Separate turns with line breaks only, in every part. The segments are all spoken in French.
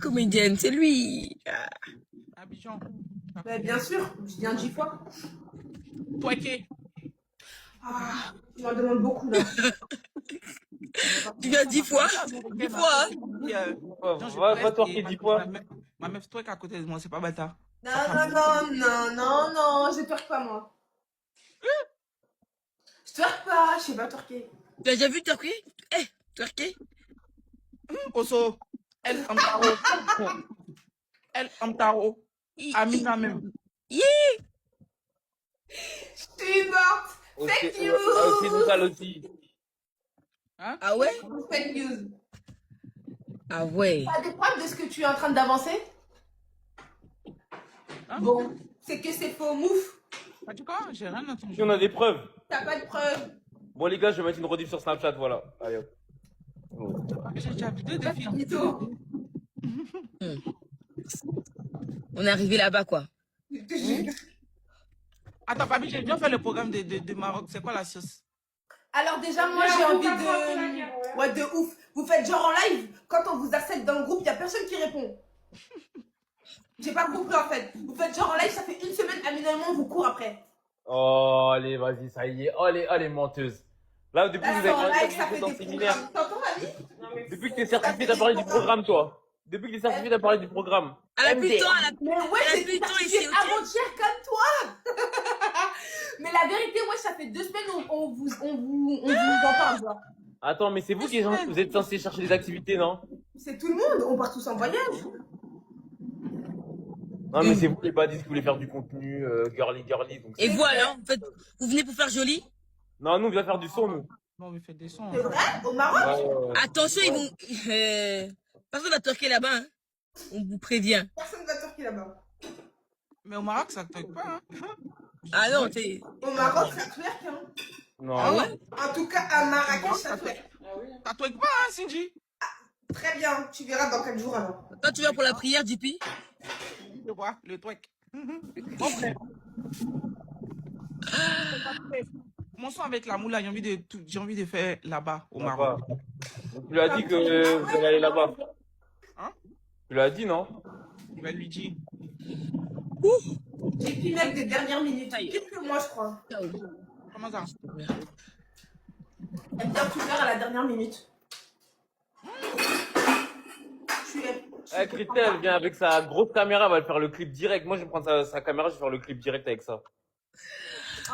Comédienne, c'est lui. Ah.
Abidjan.
Ouais, bien sûr, je viens 10 fois.
Toi qui
Ah, tu m'en demandes beaucoup là.
Tu viens 10 fois? 10 fois, hein?
Va twerker 10 fois.
Ma meuf twerk à côté de moi, c'est pas bâtard.
Non, non, non, non, non, non, je twerk pas moi. Je twerk pas, je sais pas twerker.
Tu as déjà vu twerker? Eh, twerker?
Osso, elle Amtaro. Elle Amtaro. Amina même.
Yeah.
Je suis morte. Fake
C'est
news.
nous ça aussi.
Hein?
Ah ouais?
Fake news.
Ah ouais.
T'as des preuves de ce que tu es en train d'avancer?
Hein?
Bon, c'est que c'est faux, mouf.
T'as dit quoi? J'ai rien entendu.
Si on a des preuves.
T'as pas de preuves.
Bon les gars, je vais mettre une rediff sur Snapchat, voilà. Allez hop.
J'ai déjà vu deux filles.
Mytho.
On est arrivé là-bas, quoi.
Je te jure.
Attends, Fabi, j'ai bien fait le programme de Maroc. C'est quoi la sauce?
Alors déjà, moi j'ai envie de... Ouais, de ouf. Vous faites genre en live, quand on vous harcèle dans le groupe, y a personne qui répond. J'ai pas compris en fait. Vous faites genre en live, ça fait une semaine, Amina et moi on vous court après.
Oh allez, vas-y, ça y est. Oh les menteuses. Là, depuis que vous
Là, en live,
avez
ça fait
dans le
des
séminaire.
programmes. T'entends, Ami?
Depuis que t'es certifié, t'as parlé du programme, toi. Depuis que t'es certifié, t'as parlé du programme.
Elle a plus le temps,
Mais ouais,
elle a
j'ai
plus le temps
certifié
ici, ok?
avant-hier comme toi. Mais la vérité, ouais, ça fait 2 semaines on vous en parle, genre.
Attends, mais c'est vous qui vous êtes censé chercher des activités, non?
C'est tout le monde, on part tous en voyage.
Non, mais c'est vous les badis qui voulez faire du contenu girly. Donc
Et voilà, en fait, vous venez pour faire joli?
non, nous, on vient faire du son, nous.
Non, mais faites des sons.
C'est vrai? Au Maroc?
Attention, ils vont... personne va twerker là-bas, hein. On vous prévient.
Personne va twerker là-bas.
Mais au Maroc, ça twerk pas, hein?
Ah non, c'est...
Au Maroc, ça twerk, hein.
Non.
Ah ouais?
En tout cas, à Marrakech, ça twerk.
Ça twerk pas, hein, Cindy?
Très bien, tu verras dans 4 jours alors.
Toi, tu viens pour la prière, JP?
Je vois, le twerk. Mon frère. Mon son avec la moula, j'ai envie de faire là-bas, au Maroc.
Donc, tu lui as dit que vous allez aller là-bas.
Hein?
Tu l'as dit, non?
Je vais lui dire.
J'ai pris mec des dernières minutes. Pire que moi, je crois.
Comment ça?
Elle vient tout faire à la dernière minute. Tu es.
Eh, Christelle, elle vient avec sa grosse caméra, elle va faire le clip direct. Moi, je vais prendre sa caméra, je vais faire le clip direct avec ça.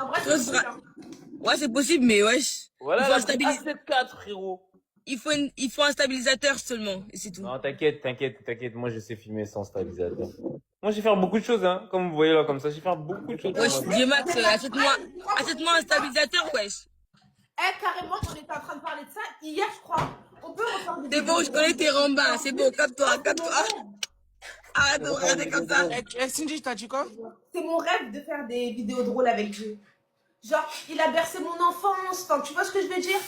En vrai,
Toi,
c'est
ce
ça.
sera- Ouais, c'est possible, mais wesh.
Voilà,
Il faut un
la
stabilis-
A74, frérot.
il faut un stabilisateur seulement, et c'est tout.
Non, t'inquiète. Moi, je sais filmer sans stabilisateur. Moi, je vais faire beaucoup de choses, hein. Comme vous voyez là, comme ça, je vais faire beaucoup de choses.
Wesh, Dieu Max, achète-moi un stabilisateur, wesh.
Eh, carrément, on était en train de parler de ça hier, je crois. On peut refaire des
C'est bon, je connais tes rambas, c'est bon, calme-toi. Arrête de
On va faire
regarder
des
comme ça.
Cindy, t'as dit quoi?
C'est mon rêve de faire des vidéos drôles avec Dieu. Genre, il a bercé mon enfance. Enfin, tu vois ce que je veux dire?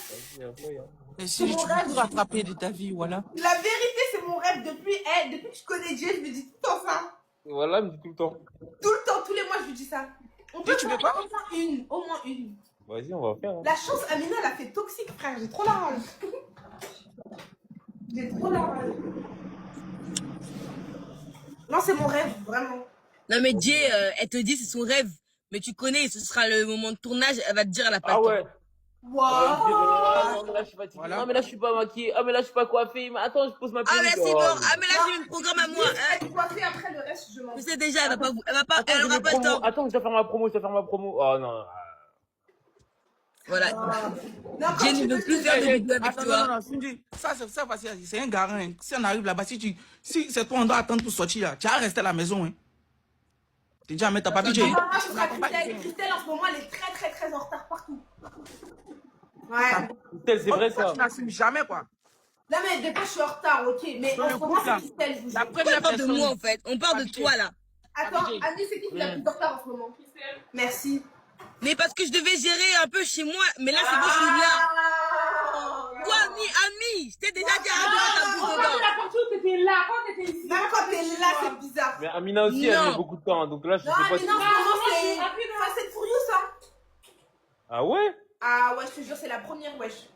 Et Cindy,
mon
tu peux
rêve.
tout rattraper de ta vie, voilà.
La vérité, c'est mon rêve depuis que je connais Dieu, je me dis tout le temps ça.
Voilà, elle me dit tout le temps.
Tout le temps, tous les mois, je lui dis ça. On peut
tu
faire
veux quoi?
au moins une.
Vas-y, on va faire. Hein.
La chance, Amina, elle a fait toxique, frère. J'ai trop la rage. J'ai trop la rage. Non, c'est mon rêve, vraiment.
Non, mais Dieu, elle te dit c'est son rêve. Mais tu connais, ce sera le moment de tournage, elle va te dire elle a pas
Ah
le temps.
ouais.
Wow.
Non, mais là, je suis fatigué.
Voilà.
Non, mais là, je suis pas maquillée. Ah, mais là, je suis pas coiffée. Mais attends, je pose ma
Ah,
perruque.
mais c'est
Oh,
bon. Ah, mais là, j'ai un programme à moi. Hein.
Elle coiffée, après le reste, je m'en
Je
fous.
sais déjà, elle
Attends,
aura pas le temps.
Attends, je dois faire ma promo. Oh non.
Voilà.
Non, quand
Dieu
tu
ne veut
veux
plus
te
faire de
lever-
vidéos avec
Attends,
toi.
non, Cindy, ça, c'est un garant. Hein. Si on arrive là-bas, si c'est toi, on doit attendre pour sortir là. Tu vas rester à la maison, hein. T'es déjà à mettre ta papier.
Non, moi, ce sera Christelle. Christelle, en ce moment, elle est très, très, très en retard partout. Ouais.
C'est vrai ça.
Tu n'assumes jamais, quoi.
Non, mais des fois, je suis en retard, ok. Mais en ce moment, c'est Christelle. je vous
La
jure.
On
première
parle de
personne.
moi, en fait. On parle de toi, là.
Attends, Annie, c'est qui a plus de retard en ce moment? Christelle. Merci.
Mais parce que je devais gérer un peu chez moi. Mais là, c'est bon, je suis là. Toi, ami, je t'ai déjà dit arrête de mettre ta bouche dedans.
Même quand t'es là, c'est bizarre.
Mais Amina aussi, elle
Non.
met beaucoup de temps. Donc là, je sais
Non,
pas
mais
si.
non, en ce moment, c'est Fast and Furious, ça.
Ah ouais?
Ah ouais, je te jure, c'est la première, wesh.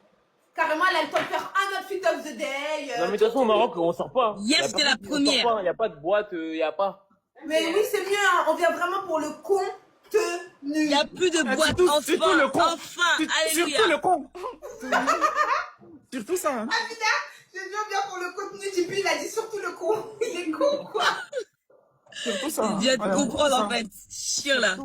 Carrément, elle a le temps de faire un autre fit of the day.
Non, mais de toute façon, au Maroc, on sort pas. Hein.
Hier, c'était la première.
Il n'y a pas de boîte, il n'y a pas.
Mais oui, c'est mieux, hein. On vient vraiment pour le contenu.
Il n'y a plus de boîte.
surtout le con.
Enfin, alléluia.
Surtout le con. Surtout ça. Hein.
Ah putain, je viens bien pour le contenu. JP, il a dit surtout le con. Il est con, quoi.
Surtout ça.
Il vient de
Voilà,
comprendre,
ça.
en fait. Chier, là.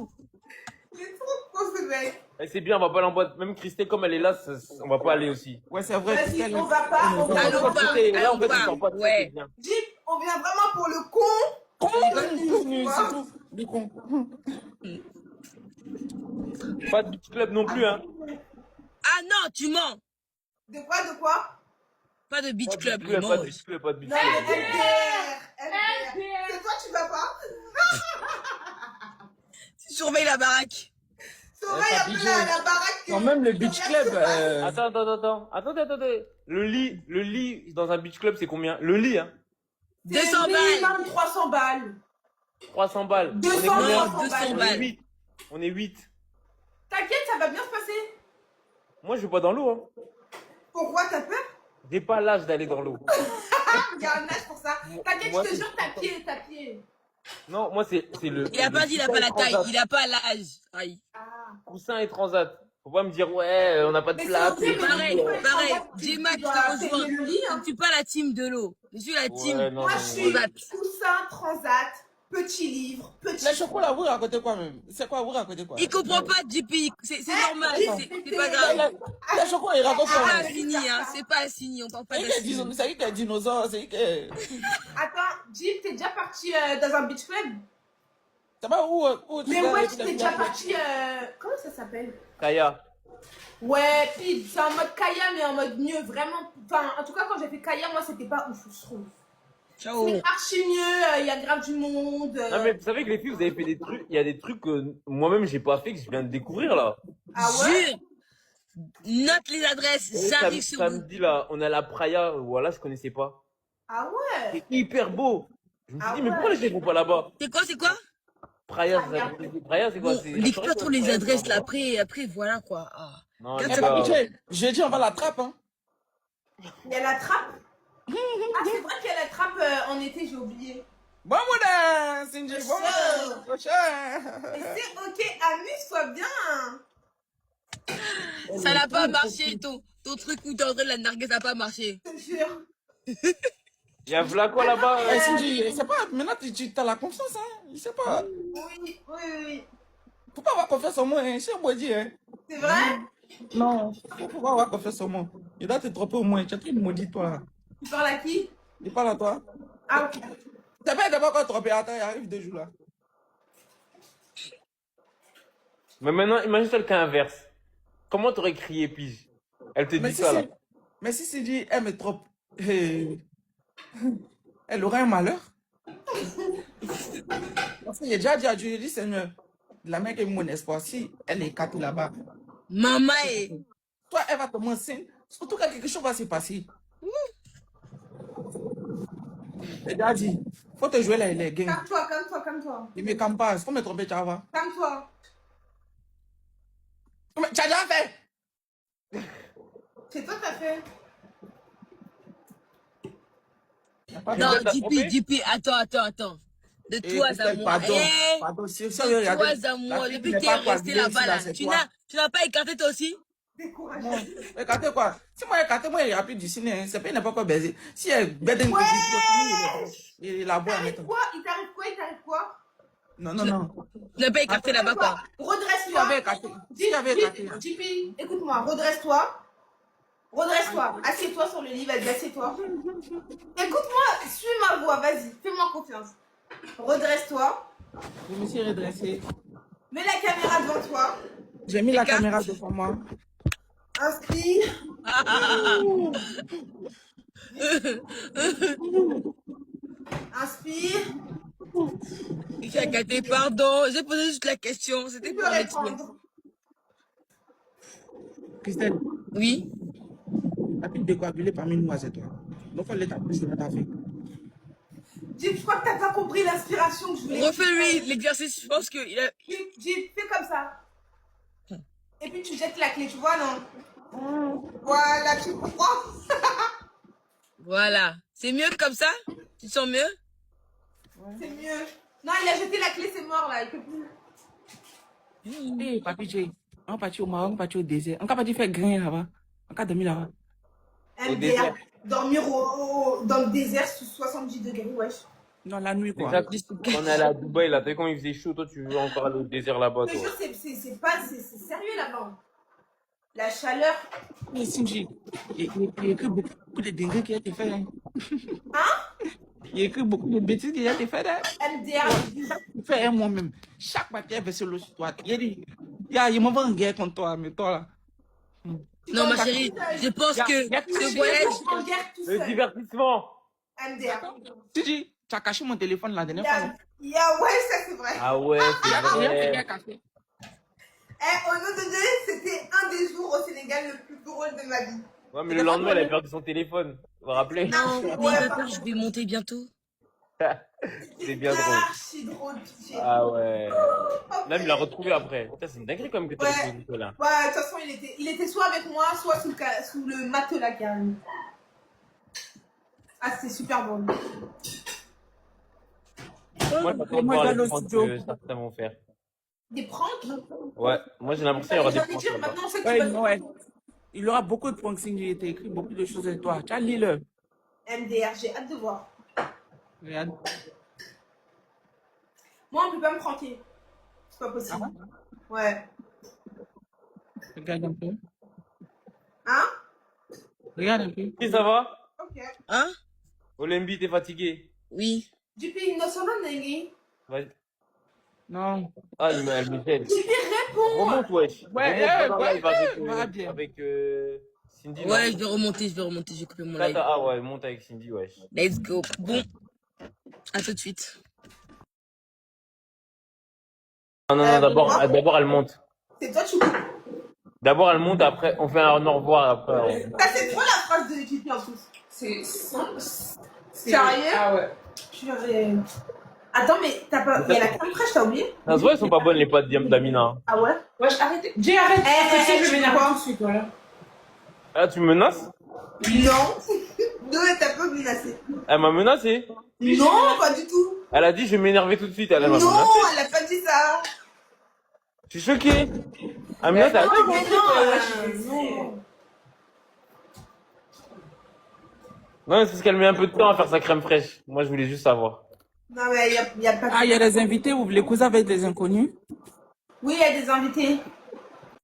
Il est trop con, ce mec.
Eh, c'est bien, on va pas aller en boîte. Même Christelle, comme elle est là, on va pas aller aussi.
Ouais, c'est vrai.
Vas-y,
Christelle,
on va pas. On va
Allons
pas.
pas.
Là, en fait,
pas.
on sort pas de ça,
Ouais.
c'est bien.
JP, on vient vraiment pour le con.
Contenu, c'est tout. Du con.
Pas de beach club non plus, hein.
Ah non, tu mens.
De quoi?
Pas de beach club,
Pas de
mange.
beach club, pas de beach
Non,
club.
mais LDR. C'est toi, tu vas pas.
Tu surveilles la baraque.
Surveille un peu la baraque.
Quand même, le beach club.
Attendez. Le lit dans un beach club, c'est combien? Le lit, hein.
200 balles.
Minimum 300 balles.
300 balles.
200
On est combien?
300 balles.
balles.
On est 8.
T'inquiète, ça va bien se passer.
Moi, je vais pas dans l'eau, hein.
Pourquoi t'as peur?
J'ai pas l'âge d'aller dans l'eau.
Il y a un âge pour ça. T'inquiète,
Moi,
je te
c'est-
jure, t'as pied.
Non, moi, c'est le.
Il a pas dit, il a pas la taille, il a pas l'âge. Aïe.
Coussin et transat. Faut pas me dire, ouais, on n'a pas de
Mais
place.
c'est ok, mais
Pareil,
Ouais,
pareil.
tu
J-Max, je
dois
te rejoins.
payer le lit, hein.
Je suis pas la team de l'eau. Je suis la team.
Ouais, non,
Moi,
non,
je
non.
suis
Transat.
coussin, transat, petit livre, petit.
Les chocolats, vous racontez quoi même? C'est quoi, vous racontez quoi?
Il comprend pas, JP. C'est normal, c'est pas
Les
grave.
chocolats, ils racontent
C'est
quoi?
pas fini, hein. C'est pas fini, on parle pas de fini.
C'est qui est dinosaure, c'est qui est...
Attends, Jim, t'es déjà parti dans un beach club?
C'est pas où tu
Mais
vas
ouais,
avec
tu
les
t'es déjà
filles.
parti. Comment ça s'appelle?
Kaya.
Ouais, puis c'est en mode Kaya, mais en mode mieux, vraiment. Enfin, en tout cas, quand j'ai fait Kaya, moi, c'était pas ouf, je trouve.
Ciao.
C'est archi mieux, il y a grave du monde.
Non, mais vous savez que les filles, vous avez fait des trucs. Il y a des trucs que moi-même, j'ai pas fait, que je viens de découvrir, là.
Ah ouais?
Jure. Note les adresses, j'arrive sur vous.
Samedi, là, on est à la Praia. Voilà, je connaissais pas.
Ah ouais?
C'est hyper beau. Je me suis
Ah
dit, mais
ouais.
pourquoi les gens vont pas là-bas?
C'est quoi?
Praia,
Praia.
Praia, c'est quoi?
Bon,
C'est-
l'expert tous les adresses là, après voilà quoi. Ah.
Non,
Quatre
les
Eh,
gars.
papi, j'ai dit, on va la trappe, hein.
Il y a la trappe? Ah, c'est vrai qu'il y a la trappe en été, j'ai oublié.
Bon, mon Cindy, bon, mon
Mais c'est ok, amuse-toi bien.
Ça n'a pas marché, ton truc où t'es en train de la narguer, ça n'a pas marché.
Je te jure.
Il y a v'là quoi là-bas?
Eh, Cindy, c'est pas, maintenant, tu as la confiance, hein. Je sais pas.
Oui.
Faut pas avoir confiance en moi, hein. C'est un beau dit, hein.
C'est vrai?
Non, faut pas avoir confiance en moi. Il doit te tromper au moins. Tu es en train de maudire, toi.
Tu parles à qui?
Il parle à toi.
Ah, ok.
T'as pas d'abord encore trompé. Attends, il arrive 2 jours là.
Mais maintenant, imagine le cas inverse. Comment t'aurais crié pige? Elle te
Mais
dit
si,
ça là.
mais si c'est dit, elle me trompe. Elle aura un malheur. Parce que j'ai déjà dit à Dieu, j'ai dit, Seigneur, la mère qui est mon espoir, si elle est écartée là-bas,
Maman est.
toi, elle va tomber enceinte. Surtout que quelque chose va se passer. J'ai déjà dit, faut te jouer les gains.
Calme-toi.
Il me calme pas, faut me tromper, tu vas voir.
Calme-toi.
Mais tu as déjà fait.
C'est toi, t'as fait.
Non,
t'as trompé?
JP, attends. De toi à moi.
Pardon, si
De toi à moi. Depuis que t'es resté là-bas, là, tu n'as pas écarté toi aussi?
Découragé.
Écartez quoi? Si moi écarté, moi il est rapide du ciné, c'est pas il n'est pas encore baisé. Si elle bête une
Ouais.
petite, il la boit maintenant.
Il t'arrive quoi?
Non.
Tu n'as pas écarté là-bas quoi?
Redresse-toi.
Si j'avais écarté. Si j'avais écarté.
JP, écoute-moi, redresse-toi. Assieds-toi sur le lit, vas-y, assieds-toi. Écoute-moi, suis ma voix, vas-y, fais-moi confiance. Redresse-toi.
Je me suis redressé.
Mets la caméra devant toi.
J'ai mis la
Écarte.
caméra devant moi.
Inspire. Inspire.
J'ai écarté, pardon. J'ai posé juste la question. C'était
Tu peux
pour m'expliquer.
répondre.
Christelle,
Oui.
la fille décoagulée parmi nous, c'est toi. Donc, elle est ta plus de ta fille.
Jip, je crois que t'as pas compris l'inspiration que je voulais.
Refais-lui l'exercice. Je pense qu'il a.
Jip, fais comme ça. Et puis tu jettes la clé, tu vois, non? Voilà, tu comprends?
Voilà. C'est mieux comme ça? Tu te sens mieux?
C'est mieux. Non, il a jeté la clé, c'est mort là. Il peut plus.
Eh, papi, on va partir au Maroc, on va partir au désert. On va partir faire grain là-bas. On va dormir là-bas.
MDR,
désert.
dormir dans le désert sous 70 degrés, wesh.
Non, la nuit, quoi.
Déjà, on est allé à Dubaï, là. T'as vu comment il faisait chaud? Toi, tu veux encore aller au désert là-bas,
Je te
toi.
jure, c'est sérieux là-bas. La chaleur.
Mais Sinji, il y a écrit beaucoup de dingueries qui a été fait. Hein? Il y a écrit beaucoup de bêtises qui a été fait. Hein?
MDR,
Je fais moi-même. Chaque matin, il versé l'eau sur toi. Il dit, il m'envoie en guerre contre toi, mais toi là.
Non, ma chérie, je pense que ce voyage...
en guerre tout
Le
seul.
divertissement.
MDR.
Sinji, tu as caché mon téléphone la dernière fois. non?
Ouais, ça c'est vrai.
Ah ouais, c'est vrai.
Caché.
Au nom de Dieu, c'était un des jours au Sénégal le plus drôle de ma vie.
Ouais, mais le lendemain, elle a perdu son téléphone. Vous vous rappelez?
Non,
Ouais,
n'ayez pas
bah,
peur, je vais monter bientôt.
C'est bien drôle.
archi drôle.
Ah ouais.
Ok.
Même il l'a retrouvé après. Putain, c'est une dinguerie comme que t'as
Ouais.
retrouvé ce là.
Ouais, de toute façon, il était soit avec moi, soit sous le matelas carrément. Ah, c'était super drôle.
Moi, j'attends de
Moi,
voir
dans
les
le
pranks
studio.
que certains vont faire.
Des pranks?
Ouais, moi j'ai l'impression qu'il y aura des
J'en ai
pranks
dit,
là-bas.
maintenant on sait que
Ouais,
tu vas...
ouais. Il aura beaucoup de points Sinji. Il a écrit beaucoup de choses avec toi. Tu as lis-le.
MDR, j'ai hâte de voir.
Regarde.
Moi, on peut pas me pranker. C'est pas possible. Ouais.
Regarde un peu.
Hein?
Regarde un peu.
Qui ça va?
Ok.
Hein?
Olembi, t'es fatigué?
Oui.
JP, innocent, Nengi.
Vas-y.
Non.
Ah, elle me gêne.
JP, réponds.
Remonte, wesh.
Ouais,
Remonte dans
ouais,
live avec,
va bien.
avec Cindy.
Ouais,
non?
je vais remonter, je vais couper mon live.
Ah ouais, monte avec Cindy, wesh.
Let's go. Bon, à tout de suite.
Non, d'abord elle monte.
C'est toi, tu coupes.
D'abord elle monte, après on fait un au revoir après.
Ça, c'est trop la phrase de JP en plus.
C'est
Sérieux?
Ah ouais.
Purée. Attends, mais t'as pas. Il y a la crème fraîche, t'as oublié?
Ça se voit, elles sont pas bonnes les pâtes d'Amina.
Ah ouais?
Wesh, arrêtez. Jay, arrête.
Eh,
Je
tu
vais m'énerver
vois
tout de suite, voilà.
Ah, tu me menaces?
Non. Non, elle t'a pas menacé.
Elle m'a menacé.
Non, pas du tout.
Elle a dit je vais m'énerver tout de suite, elle m'a
Non,
menacé.
elle a pas dit ça.
Je suis choqué. Amina, t'as
Non, mais
non.
non.
Non, c'est parce qu'elle met un peu de temps à faire sa crème fraîche. Moi je voulais juste savoir.
Non, mais il y a pas.
Ah, il y a des invités. Vous voulez causer avec des inconnus?
Oui, il y a des invités.